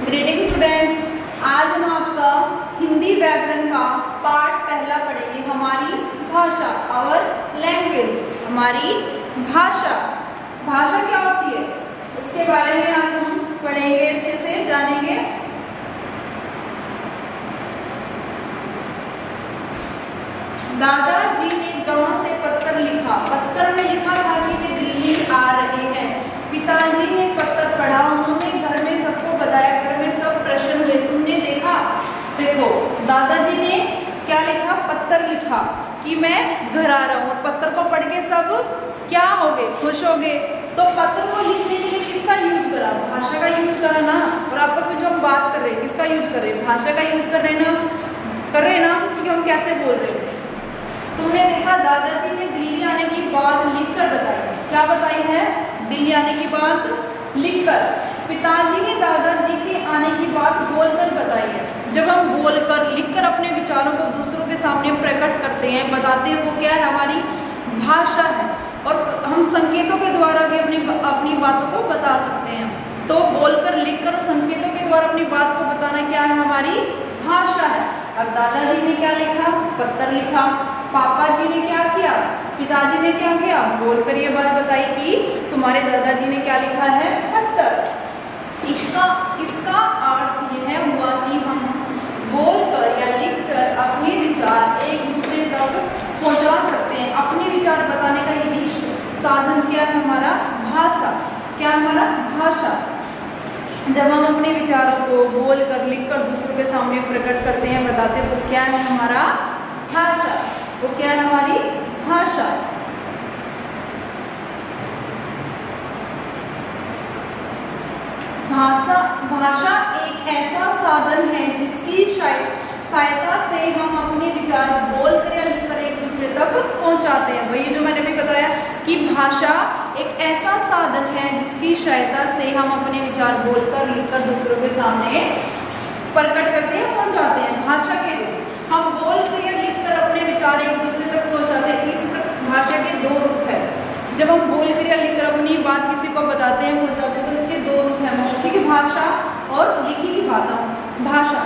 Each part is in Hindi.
ग्रीटिंग स्टूडेंट्स, आज हम आपका हिंदी व्याकरण का पाठ पहला पढ़ेंगे। हमारी भाषा और लैंग्वेज। हमारी भाषा, भाषा क्या होती है उसके बारे में आज हम पढ़ेंगे, अच्छे से जानेंगे। दादाजी ने गांव से पत्र लिखा। पत्र में लिखा था कि वे दिल्ली आ रहे हैं। पिताजी ने पत्र पढ़ा, उन्होंने घर में सबको बताया, घर में सब प्रश्न हुए। तुमने देखा, देखो दादाजी ने क्या लिखा, पत्र लिखा कि मैं घर आ रहा हूँ, और पत्र को पढ़ के सब क्या हो गए, खुश हो गए। तो पत्र को लिखने के लिए किसका यूज करा, भाषा का यूज करा ना। और आपस में जो हम बात कर रहे हैं किसका यूज कर रहे हैं, भाषा का यूज कर रहे हैं ना, कि हम कैसे बोल रहे हैं। तुमने देखा, दादाजी ने दिल्ली आने की बात लिखकर बताई। क्या बताई है, दिल्ली आने की बात लिखकर। पिताजी ने दादाजी के आने की बात बोलकर बताई है। जब हम बोलकर लिखकर अपने विचारों को दूसरों के सामने प्रकट करते हैं, बताते हैं, वो क्या है, हमारी भाषा है। और हम संकेतों के द्वारा भी अपनी बातों को बता सकते हैं। तो बोलकर, लिखकर और संकेतों के द्वारा अपनी बात को बताना क्या है, हमारी भाषा है। अब दादाजी ने क्या लिखा, पत्र लिखा। पापा जी ने क्या किया, पिताजी ने क्या किया, बोलकर ये बात बताई कि तुम्हारे दादाजी ने क्या लिखा है, पत्र। इसका अर्थ यह हुआ कि हम बोलकर या लिखकर अपने विचार एक दूसरे तक पहुंचा सकते हैं। अपने विचार बताने का यही साधन क्या है, हमारा भाषा। क्या हमारा भाषा। जब हम अपने विचारों को बोलकर, लिखकर दूसरों के सामने प्रकट करते हैं, बताते हैं, वो क्या है, हमारा भाषा। वो क्या है, हमारी भाषा। भाषा एक ऐसा साधन है जिसकी सहायता से हम अपने विचार बोलकर या लिखकर एक दूसरे तक पहुंचाते हैं। वही जो मैंने भी बताया कि भाषा एक ऐसा साधन है जिसकी सहायता से हम अपने विचार बोलकर, लिखकर दूसरों के सामने प्रकट करते हैं, पहुंचाते हैं। भाषा के हम बोलकर या लिखकर अपने विचार एक दूसरे तक पहुंचाते हैं। इस भाषा के दो रूप है। जब हम बोलकर या लिखकर अपनी बात किसी को बताते हैं, पहुंचाते हैं, तो इसके दो रूप है, मौखिक भाषा और लिखित भाषा।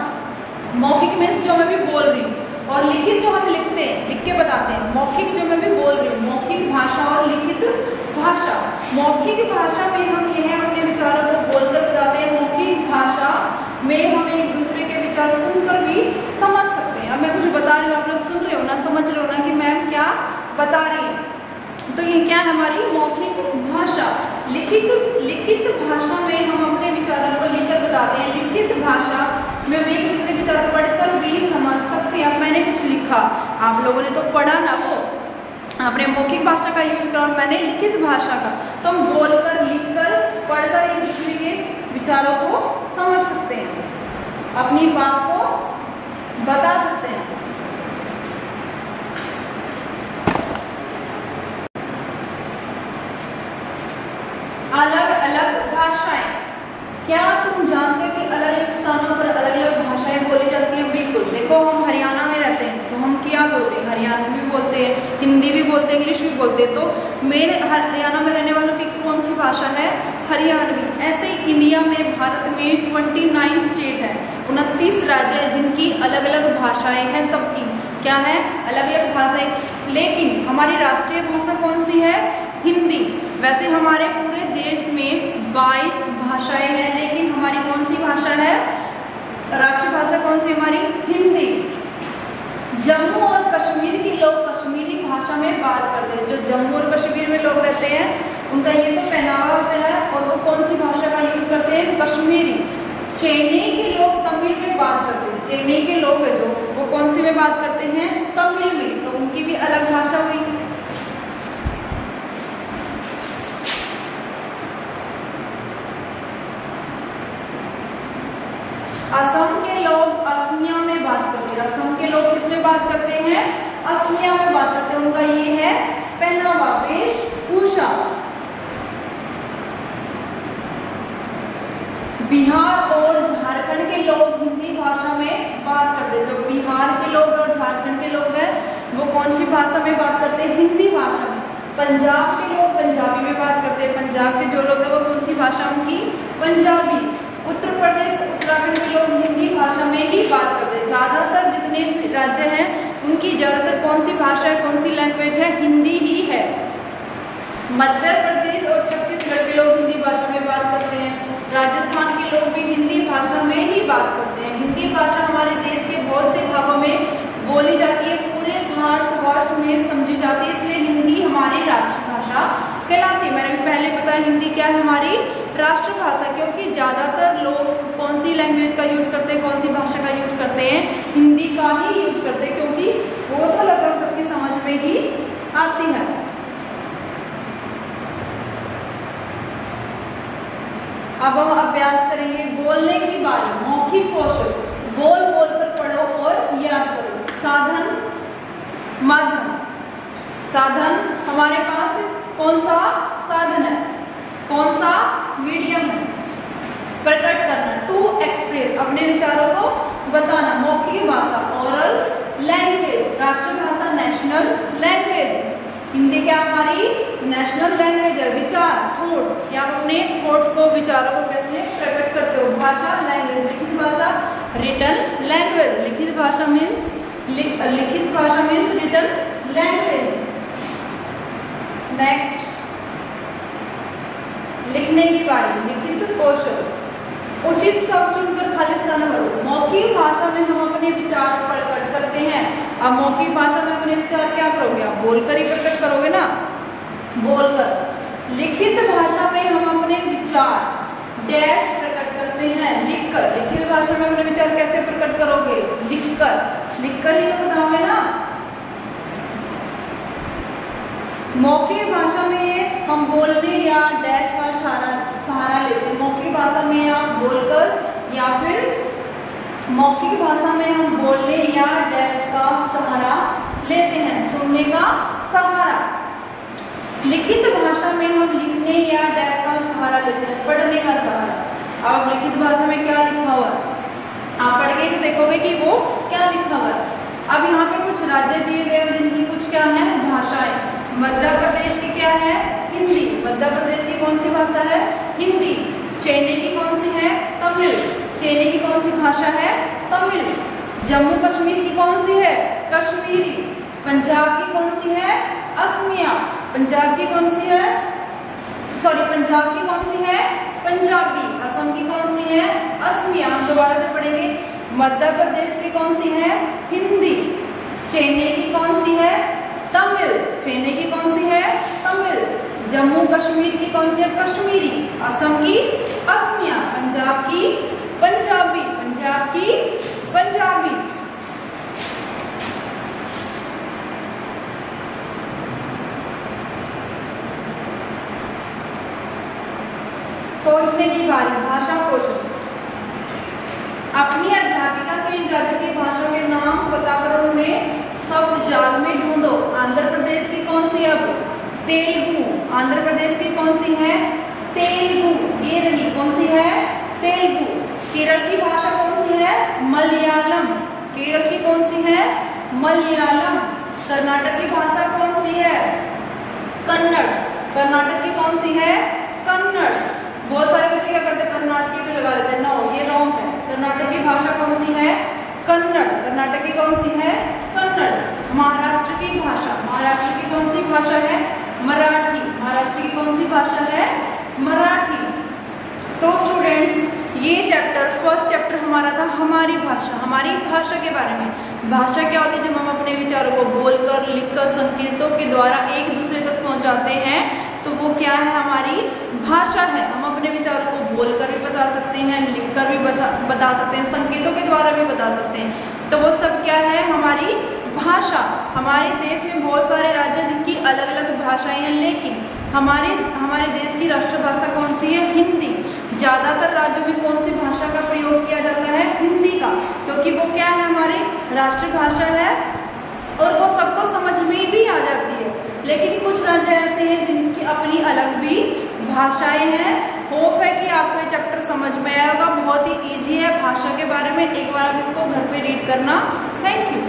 मौखिक मीन्स जो मैं भी बोल रही हूँ, और लिखित जो हम लिखते हैं, लिख के बताते हैं। मौखिक जो मैं भी बोल रही हूँ, मौखिक भाषा और लिखित भाषा। मौखिक भाषा में हम यह अपने विचारों को बोलकर बताते हैं। मौखिक भाषा में हम एक दूसरे के विचार सुनकर भी समझ सकते हैं। अब मैं कुछ बता रही हूँ, आप लोग सुन रहे हो ना, समझ रहे हो ना कि मैं क्या बता रही हूँ। तो ये क्या है, हमारी मौखिक भाषा। लिखित भाषा में हम अपने विचारों को लिखकर बताते हैं। लिखित भाषा में हम एक दूसरे विचार पढ़कर भी समझ सकते हैं। अब मैंने कुछ लिखा, आप लोगों ने तो पढ़ा ना, वो आपने मौखिक भाषा का यूज करा, और मैंने लिखित भाषा का। तो हम बोलकर, लिखकर, पढ़कर एक दूसरे के विचारों को समझ सकते हैं, अपनी बात को बता सकते हैं। अलग अलग भाषाएं। क्या तुम जानते हो कि अलग अलग स्थानों पर अलग अलग भाषाएं बोली जाती हैं? बिल्कुल। देखो, हम हरियाणा में रहते हैं तो हम क्या बोलते हैं, हरियाणवी भी बोलते हैं, हिंदी भी बोलते हैं, इंग्लिश भी बोलते हैं। तो मेरे हरियाणा में रहने वालों की कौन सी भाषा है, हरियाणवी। ऐसे ही इंडिया में, भारत में 29 स्टेट है, 29 राज्य है जिनकी अलग अलग भाषाएं हैं। सबकी क्या है, अलग अलग भाषाएं। लेकिन हमारी राष्ट्रीय भाषा कौन सी है, हिंदी। वैसे हमारे पूरे देश में 22 भाषाएं हैं, लेकिन हमारी कौन सी भाषा है, राष्ट्रीय भाषा कौन सी, हमारी हिंदी। जम्मू और कश्मीर के लोग कश्मीरी भाषा में बात करते हैं। जो जम्मू और कश्मीर में लोग रहते हैं, उनका ये तो पहनावा होता है, और वो कौन सी भाषा का यूज करते हैं, कश्मीरी। चेन्नई के लोग तमिल में बात करते हैं। चेन्नई के लोग है जो, वो कौन सी में बात करते हैं, तमिल में। तो उनकी भी अलग भाषा हुई। असम के लोग असमिया में बात करते हैं। असम के लोग किस में बात करते हैं, असमिया में बात करते हैं। उनका ये है पहनावा, वेशभूषा। बिहार और झारखंड के लोग हिंदी भाषा में बात करते हैं। जो बिहार के लोग और झारखंड के लोग हैं, वो कौन सी भाषा में बात करते हैं, हिंदी भाषा में। पंजाब के लोग पंजाबी में बात करते हैं। पंजाब के जो लोग हैं वो कौन सी भाषा उनकी, पंजाबी। उत्तर प्रदेश, उत्तराखंड के लोग हिंदी भाषा में ही बात करते हैं। ज्यादातर जितने भी राज्य हैं उनकी ज्यादातर कौन सी भाषा है, कौन सी लैंग्वेज है, हिंदी ही है। मध्य प्रदेश और छत्तीसगढ़ के लोग हिंदी भाषा में बात करते हैं। राजस्थान के लोग भी हिंदी भाषा में ही बात करते हैं। हिंदी भाषा हमारे देश के बहुत से भागों में बोली जाती है, पूरे भारतवर्ष में समझी जाती है, इसलिए हिंदी हमारी राष्ट्रभाषा कहलाती है। मैंने भी पहले बताया हिंदी क्या है, हमारी राष्ट्रभाषा, क्योंकि ज्यादातर लोग कौन सी लैंग्वेज का यूज करते हैं, कौन सी भाषा का यूज करते हैं, हिंदी का ही यूज करते हैं, क्योंकि वो तो लगभग सबकी समझ में ही आती है। अब हम अभ्यास करेंगे बोलने की बारी, मौखिक कौशल, बोल बोल कर पढ़ो और याद करो। साधन, माध्यम। साधन हमारे पास कौन सा साधन है, कौन सा मीडियम है, प्रकट करना, टू एक्सप्रेस, अपने विचारों को बताना। मौखिक भाषा, ओरल लैंग्वेज, राष्ट्रभाषा, नेशनल लैंग्वेज। हिंदी क्या हमारी नेशनल लैंग्वेज है। विचार, थॉट, या अपने थॉट को, विचारों को कैसे प्रकट करते हो। भाषा, लैंग्वेज, लिखित भाषा, रिटन लैंग्वेज। लिखित भाषा मीन्स रिटन लैंग्वेज। नेक्स्ट, लिखने की बारी, लिखित कौशल। उचित शब्द चुनकर खाली स्थान भरो। मौखिक भाषा में हम अपने विचार प्रकट करते हैं। अब मौखिक भाषा में अपने विचार क्या करोगे, आप बोलकर ही प्रकट करोगे ना, बोलकर। लिखित भाषा में हम अपने विचार डैश प्रकट करते हैं, लिखकर। लिखित भाषा में अपने विचार कैसे प्रकट करोगे, लिखकर। लिखकर ही तो बताओगे ना। मौखिक भाषा में हम बोलने या डैश का सहारा लेते हैं। मौखिक भाषा में आप बोलकर, या फिर मौखिक भाषा में हम बोलने या डैश का सहारा लेते हैं, सुनने का सहारा। लिखित भाषा में हम लिखने या डैश का सहारा लेते हैं, पढ़ने का सहारा। अब लिखित भाषा में क्या लिखा हुआ है, आप पढ़ के तो देखोगे कि वो क्या लिखा हुआ है। अब यहाँ पे कुछ राज्य दिए गए जिनकी कुछ क्या है, भाषाएं। मध्य प्रदेश की क्या है, हिंदी। मध्य प्रदेश की कौन सी भाषा है, हिंदी। चेन्नई की कौन सी है, तमिल। चेन्नई की कौन सी भाषा है, तमिल। जम्मू कश्मीर की कौन सी है, कश्मीरी। पंजाब की कौन सी है, असमिया। पंजाब की कौन सी है, पंजाब की कौन सी है, पंजाबी। असम की कौन सी है, असमिया। हम दोबारा से पढ़ेंगे। मध्य प्रदेश की कौन सी है, हिंदी। चेन्नई की कौन सी है, तमिल। चेन्नई की कौन सी है, तमिल। जम्मू कश्मीर की कौन सी है, कश्मीरी। असम की असमिया। पंजाब की पंजाबी। पंजाब की पंजाबी। सोचने की बारी, भाषा कौशल। अपनी अध्यापिका से इन राज्यों की भाषाओं के नाम बताकर उन्हें शब्द जाल में ढूंढो। आंध्र प्रदेश की कौन सी है, तेलुगु। आंध्र प्रदेश की कौन सी है, तेलुगु। ये रही कौन सी है, तेलुगु। केरल की भाषा कौन सी है, मलयालम। केरल की कौन सी है, मलयालम। कर्नाटक की भाषा कौन सी है, कन्नड़। कर्नाटक की कौन सी है, कन्नड़। बहुत सारे बच्चे क्या करते हैं, कर्नाटकी भी लगा देते हैं, नो ये रॉन्ग है। कर्नाटक की भाषा कौन सी है, कन्नड़। कर्नाटक की कौन सी है, कन्नड़। महाराष्ट्र की भाषा, महाराष्ट्र की कौन सी भाषा है, मराठी। महाराष्ट्र की कौन सी भाषा है, मराठी। तो स्टूडेंट्स, ये चैप्टर, फर्स्ट चैप्टर हमारा था हमारी भाषा, हमारी भाषा के बारे में। भाषा क्या होती है, जब हम अपने विचारों को बोलकर, लिखकर, संकेतों के द्वारा एक दूसरे तक पहुंचाते हैं, तो वो क्या है, हमारी भाषा है। हम अपने विचारों को बोलकर भी बता सकते हैं, लिखकर भी बता सकते हैं, संकेतों के द्वारा भी बता सकते हैं। तो वो सब क्या है, हमारी भाषा। हमारे देश में बहुत सारे राज्य हैं जिनकी अलग अलग भाषाएं हैं, लेकिन हमारे देश की राष्ट्रभाषा कौन सी है, हिंदी। ज्यादातर राज्यों में कौन सी भाषा का प्रयोग किया जाता है, हिंदी का, क्योंकि वो क्या है, हमारी राष्ट्रभाषा है और वो सबको समझ में भी आ जाती है। लेकिन कुछ राज्य ऐसे हैं जिनकी अपनी अलग भी भाषाएं हैं। होप है कि आपको ये चैप्टर समझ में आएगा, बहुत ही इजी है भाषा के बारे में। एक बार आप इसको घर पे रीड करना। Thank you.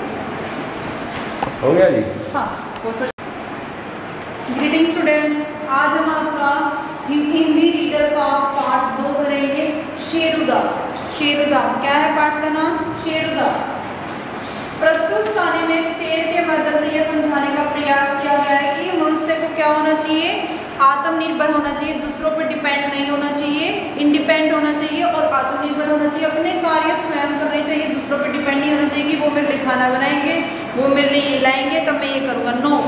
हो गया जी? हाँ। ग्रीटिंग स्टूडेंट्स, आज हम आपका हिंदी रीडर का पार्ट 2 करेंगे, शेरुदा। शेरुदा। क्या है पाठ का नाम? शेरुदा। प्रस्तुत कहानी में शेर के मदद से यह समझाने का प्रयास किया गया है कि मनुष्य को क्या होना चाहिए? आत्मनिर्भर होना चाहिए, दूसरों पर डिपेंड नहीं होना चाहिए, इंडिपेंडेंट होना चाहिए और आत्मनिर्भर होना चाहिए। अपने कार्य स्वयं करने चाहिए, दूसरों पर डिपेंड नहीं होना चाहिए कि वो मेरे लिए खाना बनाएंगे, वो मेरे लिए ये लाएंगे तब मैं ये करूंगा। नो।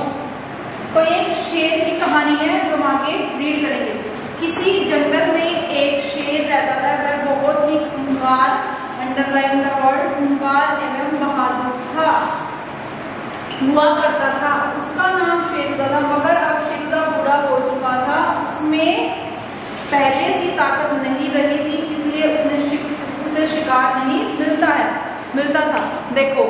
तो एक शेर की कहानी है जो हम आगे रीड करेंगे। किसी जंगल में एक शेर रहता था, वह बहुत ही खूंखार, अंडरलाइन द वर्ड, खूंखार एवं बहादुर था, हुआ करता था। उसका नाम शेरुदा था, मगर अब शेरुदा बूढ़ा हो चुका था। उसमें पहले सी ताकत नहीं रही थी, इसलिए उसे शिकार नहीं मिलता था। देखो,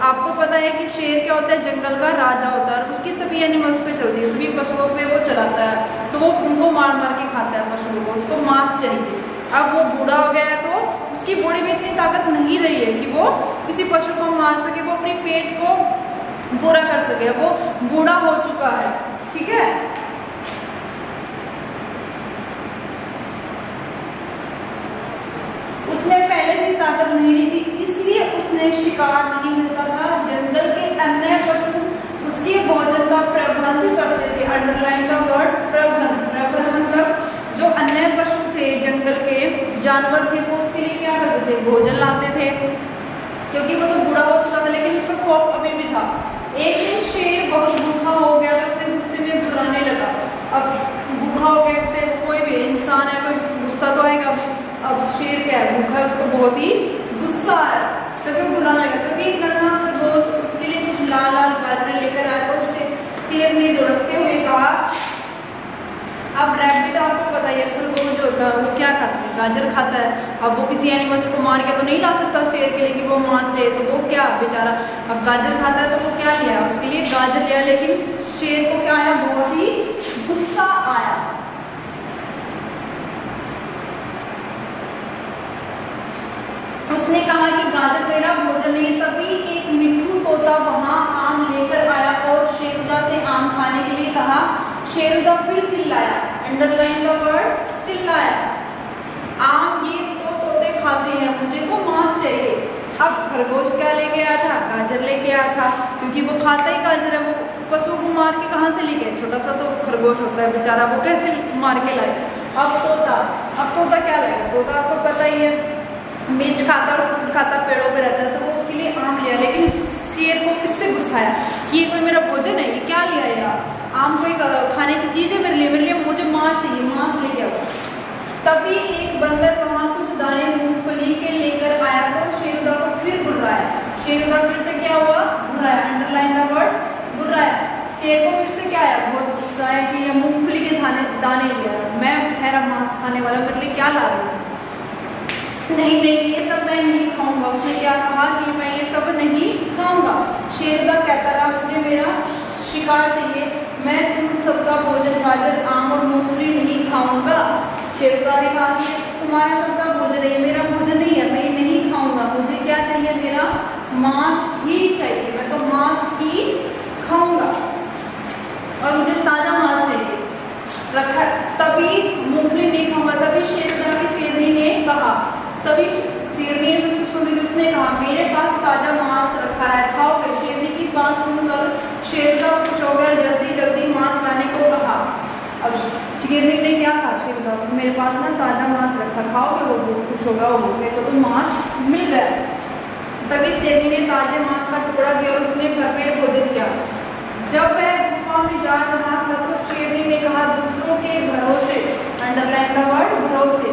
आपको पता है कि शेर क्या होता है? जंगल का राजा होता है, उसकी सभी एनिमल्स पे चलती है, सभी पशुओं पे वो चलाता है, तो वो उनको मार मार के खाता है पशुओं को, उसको मांस चाहिए। अब वो बूढ़ा हो गया है तो उसकी बॉडी में इतनी ताकत नहीं रही है कि वो किसी पशु को मार सके, वो अपने पेट को पूरा कर सके। वो बूढ़ा हो चुका है, ठीक है। उसमें पहले से ताकत नहीं रही थी, इसलिए उसने शिकार नहीं मिलता था। जंगल के अन्य पशु उसके भोजन का प्रबंध करते थे। अंडरलाइन का वर्ड प्रबंध। प्रबंध मतलब जो अन्य पशु थे, जंगल के जानवर थे, वो उसके लिए क्या करते थे? भोजन लाते थे, क्योंकि वो तो बूढ़ा हो चुका था लेकिन उसका खौफ अभी भी था। एक दिन शेर बहुत भूखा हो गया था, उसने गुस्से में घुराने लगा। अब भूखा हो गया, चाहे कोई भी इंसान है, कोई गुस्सा तो आएगा। अब शेर क्या है? भूखा है, उसको बहुत ही गुस्सा है, सबको घुराने लगा। तभी नन्हा खरगोश उसके लिए कुछ लाल लाल गाजरें लेकर आया, तो उसने शेर ने दौड़ते हुए कहा, अब रैबिट आपको पता है खरगोश जो होता है वो क्या खाता है? गाजर खाता है। अब वो किसी एनिमल्स को मार के तो नहीं ला सकता शेर के लिए कि वो मांस ले, तो वो क्या बेचारा अब गाजर खाता है, तो वो क्या लिया? उसके लिए गाजर लिया, लेकिन शेर को क्या आया? बहुत ही गुस्सा आया। उसने कहा कि गाजर मेरा भोजन नहीं है। तभी एक मिट्ठू तोता वहां आम लेकर आया और शेरुदा से आम खाने के लिए कहा। शेरुदा फिर चिल्लाया, अंडरलाइन द वर्ड चिल्लाया, आम ये तो तोते खाते हैं, मुझे तो मांस चाहिए। अब खरगोश क्या लेके आया था? गाजर लेके आया था, क्योंकि वो खाता ही गाजर है। वो पशु को मार के कहाँ से लेके? छोटा सा तो खरगोश होता है बेचारा, वो कैसे मार के लाए? अब तोता क्या लाएगा? तोता आपको पता ही है, मिर्च खाता और फ्रूट खाता, पेड़ों पे रहता है, तो वो उसके लिए आम लिया। लेकिन शेर को फिर से गुस्सा आया कि ये कोई मेरा भोजन है, ये क्या लिया यार? आम कोई खाने की चीज है मेरे लिए मुझे मांस चाहिए, मांस लेके आओ। तभी एक बंदर वहां कुछ दाने मूंगफली के लेकर आया, तो शेरुदा को फिर गुर्राया। शेरुदा फिर से क्या हुआ? गुर्राया। अंडरलाइन द वर्ड गुर्राया। शेर को फिर से क्या आया? बहुत गुस्सा है कि ये मूंगफली के दाने लिया, मैं ठहरा मांस खाने वाला, मेरे लिए क्या ला रही हूँ? नहीं, ये सब मैं नहीं खाऊंगा। उसने क्या कहा कि मैं ये सब नहीं खाऊंगा। शेरुदा कहता रहा, मुझे मेरा शिकार चाहिए, मैं तुम सबका भोजन गाजर, आम और मूंगफली नहीं खाऊंगा। शेरुदा ने कहा कि तुम्हारा सबका भोजन है, मेरा भोजन नहीं है, मैं ये नहीं खाऊंगा। मुझे क्या चाहिए? मेरा मांस ही चाहिए, मैं तो मांस ही खाऊंगा और मुझे ताजा मांस चाहिए रखा। तभी मूंगफली नहीं खाऊंगा। तभी शेरुदा की शेरनी ने कहा, तभी शेरनी सुनी, उसने कहा, मेरे पास ताजा मांस रखा है, खाओ। शेरनी की बात सुनकर शेरुदा खुश हो गया, जल्दी जल्दी मांस लाने को कहा। अब शेरनी ने क्या कहा? शेरुदा को, मेरे पास ना ताजा मांस रखा, खाओगे? वो बहुत खुश होगा, वो मेरे को तो मांस मिल गया। तभी शेरनी ने ताजे मांस का टुकड़ा दिया और उसने भरपेट भोजन किया। जब वह गुफा में जा रहा था तो शेरनी ने कहा, दूसरों के भरोसे, अंडरलाइन द वर्ड भरोसे,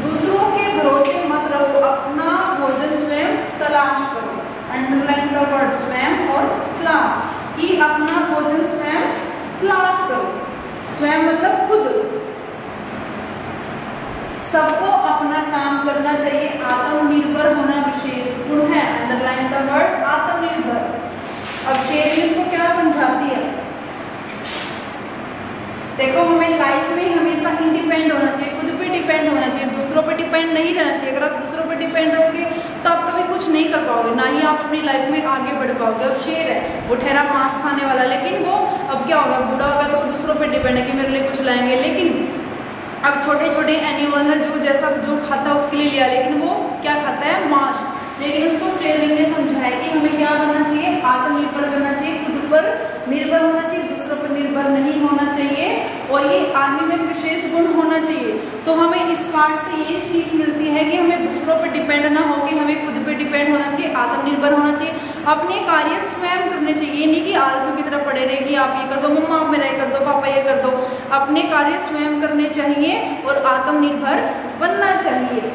दूसरों के भरोसे मत रहो, अपना भोजन स्वयं तलाश करो। अंडरलाइन द वर्ड स्वयं और तलाश, कि अपना भोजन स्वयं तलाश करो। स्वयं मतलब खुद। सबको अपना काम करना चाहिए, आत्मनिर्भर होना विशेष गुण है। अंडरलाइन द वर्ड आत्मनिर्भर। अब शेरनी को क्या समझाती है? देखो, हमें लाइफ में हमेशा इंडिपेंडेंट होना चाहिए, खुद पे डिपेंड होना चाहिए, दूसरों पे डिपेंड नहीं रहना चाहिए। अगर आप दूसरों पे डिपेंड रहोगे तो आप कभी कुछ नहीं कर पाओगे, ना ही आप अपनी लाइफ में आगे बढ़ पाओगे। अब शेर है, वो ठहरा मांस खाने वाला, लेकिन वो अब क्या होगा? बूढ़ा होगा तो वो दूसरों पे डिपेंड है कि मेरे लिए कुछ लाएंगे। लेकिन अब छोटे छोटे एनिमल है जो जैसा जो खाता उसके लिए लिया, लेकिन वो क्या खाता लेकिन उसको शेरनी ने समझाया कि हमें क्या बनना चाहिए, आत्मनिर्भर बनना चाहिए, खुद पर निर्भर होना चाहिए, दूसरों पर निर्भर नहीं होना चाहिए, और ये आर्मी में विशेष गुण होना चाहिए। तो हमें इस पाठ से ये सीख मिलती है कि हमें दूसरों पर डिपेंड ना हो, कि हमें खुद पे डिपेंड होना चाहिए, आत्मनिर्भर होना चाहिए, अपने कार्य स्वयं करने चाहिए। ये नहीं कि आलसू की तरह पड़े रहे कि आप ये कर दो, मम्मा आप मेरा ये कर दो, पापा ये कर दो। अपने कार्य स्वयं करने चाहिए और आत्मनिर्भर बनना चाहिए।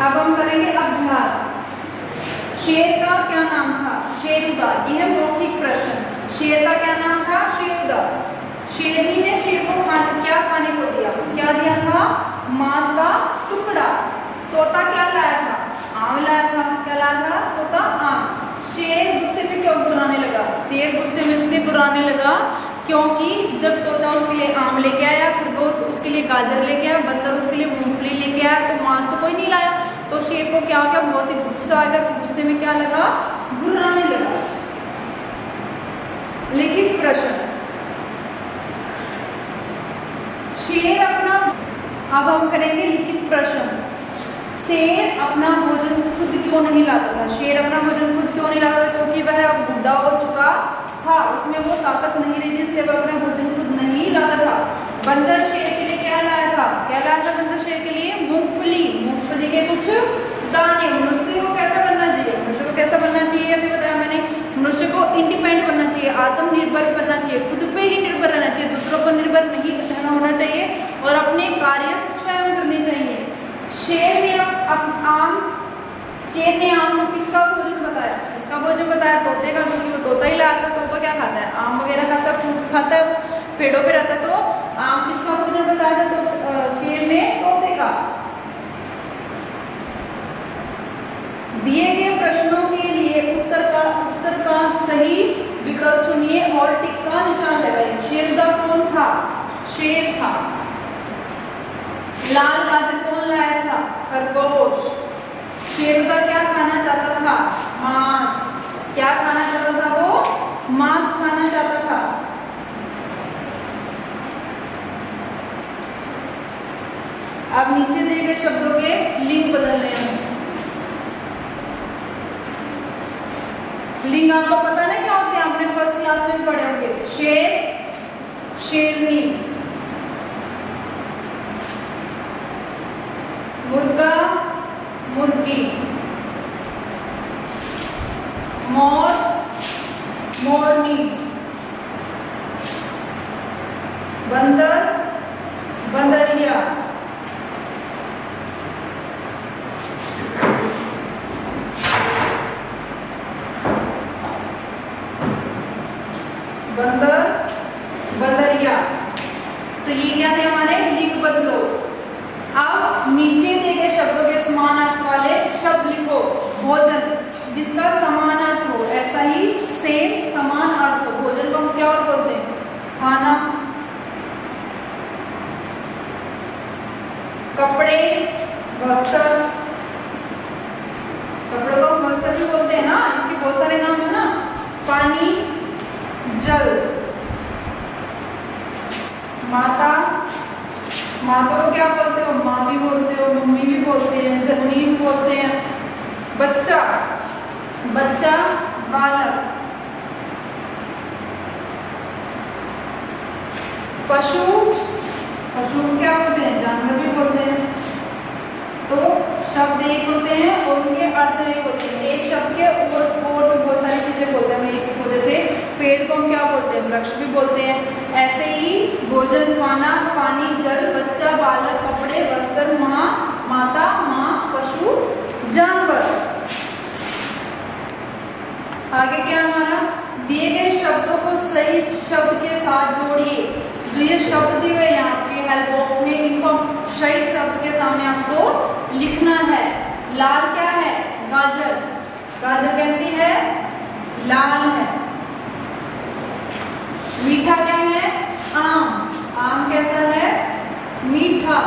अब हम करेंगे अभ्यास। शेर का क्या नाम था? शेरुदा। यह है मौखिक प्रश्न। शेर का क्या नाम था? शेरुदा। शेरनी ने शेर को क्या खाने को दिया? क्या दिया था? मांस का टुकड़ा। तोता क्या लाया था? आम लाया था। क्या लाया था? तोता आम। शेर गुस्से में क्यों गुर्राने लगा? शेर गुस्से में इसलिए गुर्राने लगा क्योंकि जब तोता उसके लिए आम लेके आया, खरगोश उसके लिए गाजर लेके आया, बंदर उसके लिए मूंगफली लेके आया, तो मांस तो कोई नहीं लाया। तो शेर को क्या हो गया? बहुत ही गुस्सा आ गया। तो गुस्से में क्या लगा? गुर्राने लगा। लिखित प्रश्न। शेर अपना, अब हम करेंगे लिखित प्रश्न। शेर अपना भोजन खुद क्यों नहीं लाता था? शेर अपना भोजन खुद क्यों नहीं लाता था? क्योंकि वह अब बूढ़ा हो चुका था, उसमें वो ताकत नहीं रही थी, इसलिए वह अपना भोजन खुद नहीं लाता था। बंदर शेर के लिए क्या लाया था? क्या लाया था बंदर शेर के लिए? मूंगफली। मूंगफली के कुछ दाने। मनुष्य को कैसा बनना चाहिए? मनुष्य को कैसा बनना चाहिए अभी बताया मैंने। मनुष्य को इंडिपेंडेंट बनना चाहिए, आत्मनिर्भर बनना चाहिए, खुद पे ही निर्भर रहना चाहिए, दूसरों पर निर्भर नहीं होना चाहिए, और अपने कार्य स्वयं करने चाहिए। शेर ने आम को किसका भोजन बताया? किसका भोजन बताया? तोते का, क्योंकि वो तोता ही लाया था। तोता क्या खाता है? आम वगैरह खाता है, फ्रूट्स खाता है, वो पेड़ों पे रहता है। तो आम किसका भोजन बताया था? तो शेर ने तोते का। दिए गए प्रश्नों के लिए उत्तर का सही विकल्प चुनिए और टिक का निशान लगाइए। शेरुदा कौन था? शेर था। लाल गाजर कौन लाया था? खरगोश। शेरुदा क्या खाना चाहता था? मांस। क्या खाना चाहता था वो? मांस खाना चाहता था। अब नीचे दिए गए शब्दों के लिंग बदलने हैं। लिंग आपको पता नहीं क्या होते हैं? आपने फर्स्ट क्लास में पढ़े होंगे। शेर, शेरनी। मुर्गा, मुर्गी। मोर, मोरनी। बंदर, बंदरिया। बंदर, बंदरिया। तो ये क्या थे हमारे लिंग बदलो। अब नीचे दिए गए शब्दों के समान अर्थ वाले शब्द लिखो। भोजन जिसका समान अर्थ हो, ऐसा ही सेम समान अर्थ हो। भोजन को हम क्या और बोलते हैं? खाना। कपड़े, वस्त्र। कपड़ों को वस्त्र भी बोलते हैं ना, इसके बहुत सारे नाम है ना। पानी, जल। माता, माता को क्या बोलते हो? माँ भी बोलते हो, मम्मी भी बोलते हैं, जननी भी बोलते हैं। बच्चा, बच्चा, बालक। पशु, पशु को क्या बोलते हैं? जानवर भी बोलते हैं। तो शब्द एक होते हैं और उनके अर्थ एक होते हैं। एक शब्द के और बहुत सारी चीजें बोलते हैं एक को। जैसे पेड़ को हम क्या बोलते हैं? वृक्ष भी बोलते हैं। ऐसे ही भोजन, खाना, पानी, जल, बच्चा, बालक, कपड़े, वस्त्र, माँ, माता, माँ, पशु, जानवर। आगे क्या हमारा? दिए गए शब्दों को सही शब्द के साथ जोड़िए। जो ये शब्द दिए हुए यहाँ के हेल्प बॉक्स में, इनको सही शब्द के सामने आपको लिखना है। लाल क्या है? गाजर। गाजर कैसी है? लाल है। मीठा क्या है? आम। आम कैसा है? मीठा।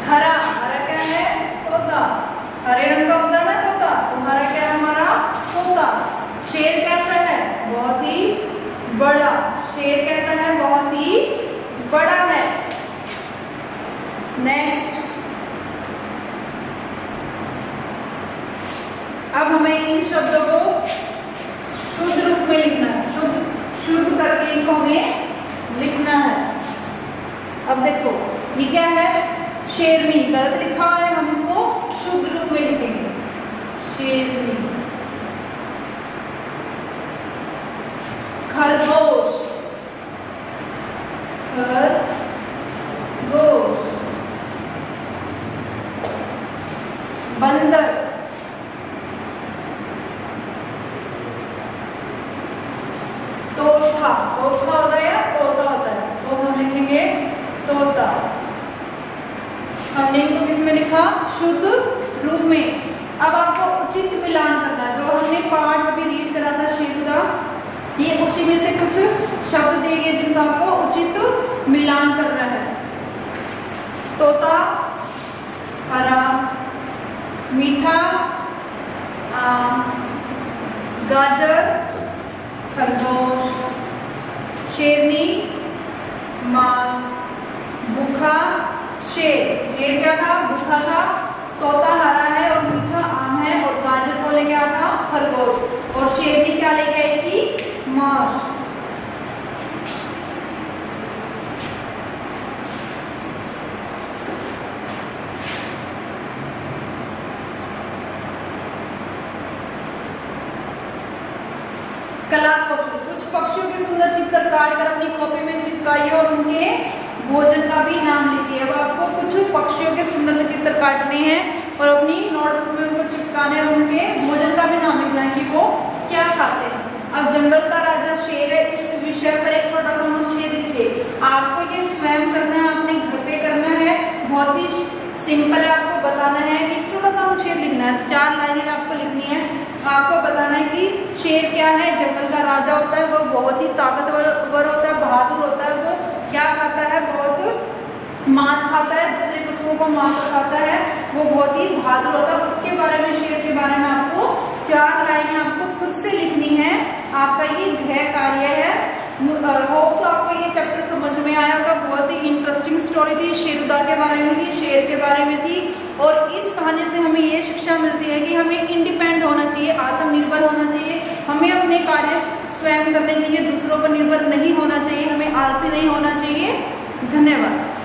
हरा, हरा क्या है? तोता। हरे रंग का होता है ना तोता, तो हरा क्या है हमारा? तोता। शेर कैसा है? बहुत ही बड़ा। शेर कैसा है? बहुत ही बड़ा है। नेक्स्ट, अब हमें इन शब्दों को शुद्ध रूप में लिखना है, शुद्ध करके इनको हमें लिखना है। अब देखो ये क्या है? शेरनी। गलत लिखा हुआ है, हम इसको शुद्ध रूप में लिखेंगे, शेरनी। खरगोश, खरगोश। बंदर, तोता। तोता होता है या तोता होता है? तो हम लिखेंगे तोता। हमने इनको किस में लिखा? शुद्ध रूप में। अब आपको उचित मिलान करना, जो हमने पाठ अभी रीड करा था शेर का, ये उसी में से कुछ शब्द देंगे जिनका आपको उचित मिलान करना है। तोता, हरा, मीठा, आम, गाजर, खरगोश, शेरनी, मांस, भूखा, शेर। शेर क्या था? भूखा था। तोता हरा है और मीठा आम है, और गाजर को लेके आया था खरगोश, और शेरनी क्या लेके आई थी? मांस। कला कौशल, कुछ पक्षियों के सुंदर चित्र काट कर अपनी कॉपी में चिपकाइए और उनके भोजन का भी नाम लिखिए। अब आपको कुछ पक्षियों के सुंदर से चित्र काटने हैं और अपनी नोटबुक में उनको चिपकाने और उनके भोजन का भी नाम लिखना है कि वो क्या खाते हैं। अब जंगल का राजा शेर है, इस विषय पर एक छोटा सा अनुच्छेद लिखिए। आपको ये स्वयं करना है, अपने घर पे करना है, बहुत ही सिंपल है। आपको बताना है कि छोटा सा अनुच्छेद लिखना है, 4 लाइनें आपको लिखनी है। आपको बताना है कि शेर क्या है? जंगल का राजा होता है, वो बहुत ही ताकतवर होता है, बहादुर होता है। वो क्या खाता है? बहुत मांस खाता है, दूसरे पशुओं को मांस खाता है, वो बहुत ही बहादुर होता है। उसके बारे में, शेर के बारे में आपको 4 लाइनें आपको खुद से लिखनी है। आपका ये गृह कार्य है। होप सो आपको ये चैप्टर समझ में आया होगा। बहुत ही इंटरेस्टिंग स्टोरी थी, शेरुदा के बारे में थी, शेर के बारे में थी। और इस कहानी से हमें ये शिक्षा मिलती है कि हमें इंडिपेंडेंट होना चाहिए, आत्मनिर्भर होना चाहिए। हमें अपने कार्य स्वयं करने चाहिए, दूसरों पर निर्भर नहीं होना चाहिए, हमें आलसी नहीं होना चाहिए। धन्यवाद।